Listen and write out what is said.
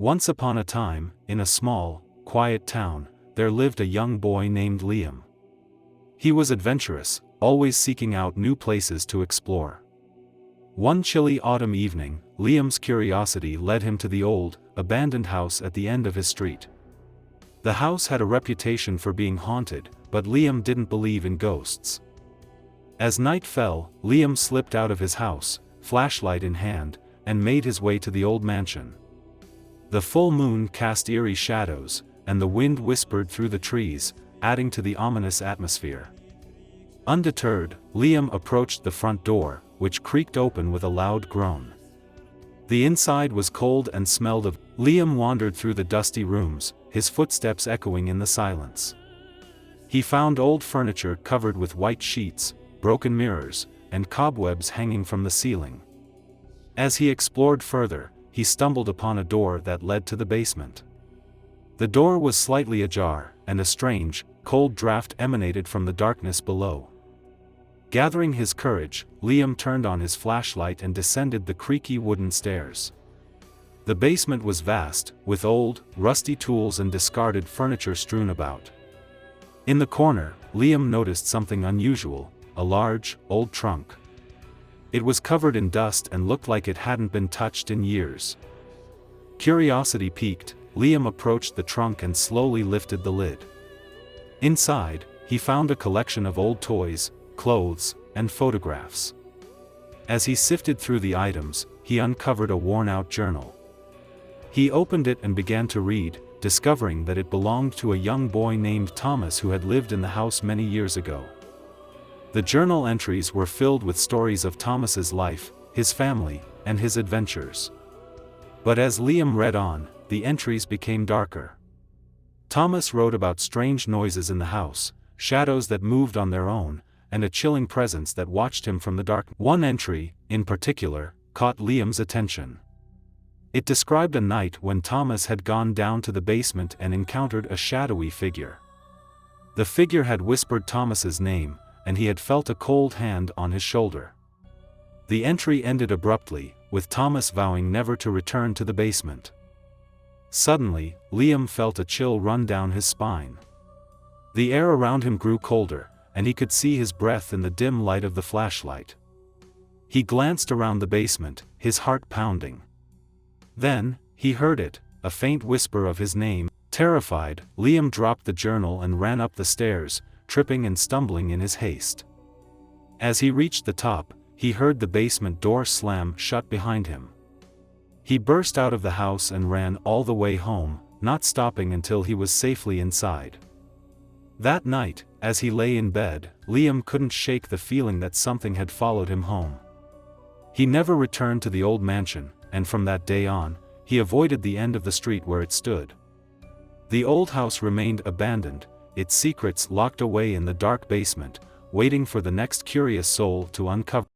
Once upon a time, in a small, quiet town, there lived a young boy named Liam. He was adventurous, always seeking out new places to explore. One chilly autumn evening, Liam's curiosity led him to the old, abandoned house at the end of his street. The house had a reputation for being haunted, but Liam didn't believe in ghosts. As night fell, Liam slipped out of his house, flashlight in hand, and made his way to the old mansion. The full moon cast eerie shadows, and the wind whispered through the trees, adding to the ominous atmosphere. Undeterred, Liam approached the front door, which creaked open with a loud groan. The inside was cold and smelled of. Liam wandered through the dusty rooms, his footsteps echoing in the silence. He found old furniture covered with white sheets, broken mirrors, and cobwebs hanging from the ceiling. As he explored further, he stumbled upon a door that led to the basement. The door was slightly ajar, and a strange, cold draft emanated from the darkness below. Gathering his courage, Liam turned on his flashlight and descended the creaky wooden stairs. The basement was vast, with old, rusty tools and discarded furniture strewn about. In the corner, Liam noticed something unusual: a large, old trunk. It was covered in dust and looked like it hadn't been touched in years. Curiosity piqued, Liam approached the trunk and slowly lifted the lid. Inside, he found a collection of old toys, clothes, and photographs. As he sifted through the items, he uncovered a worn-out journal. He opened it and began to read, discovering that it belonged to a young boy named Thomas who had lived in the house many years ago. The journal entries were filled with stories of Thomas's life, his family, and his adventures. But as Liam read on, the entries became darker. Thomas wrote about strange noises in the house, shadows that moved on their own, and a chilling presence that watched him from the dark. One entry, in particular, caught Liam's attention. It described a night when Thomas had gone down to the basement and encountered a shadowy figure. The figure had whispered Thomas's name, and he had felt a cold hand on his shoulder. The entry ended abruptly, with Thomas vowing never to return to the basement. Suddenly, Liam felt a chill run down his spine. The air around him grew colder, and he could see his breath in the dim light of the flashlight. He glanced around the basement, his heart pounding. Then, he heard it, a faint whisper of his name. Terrified, Liam dropped the journal and ran up the stairs, tripping and stumbling in his haste. As he reached the top, he heard the basement door slam shut behind him. He burst out of the house and ran all the way home, not stopping until he was safely inside. That night, as he lay in bed, Liam couldn't shake the feeling that something had followed him home. He never returned to the old mansion, and from that day on, he avoided the end of the street where it stood. The old house remained abandoned, its secrets locked away in the dark basement, waiting for the next curious soul to uncover.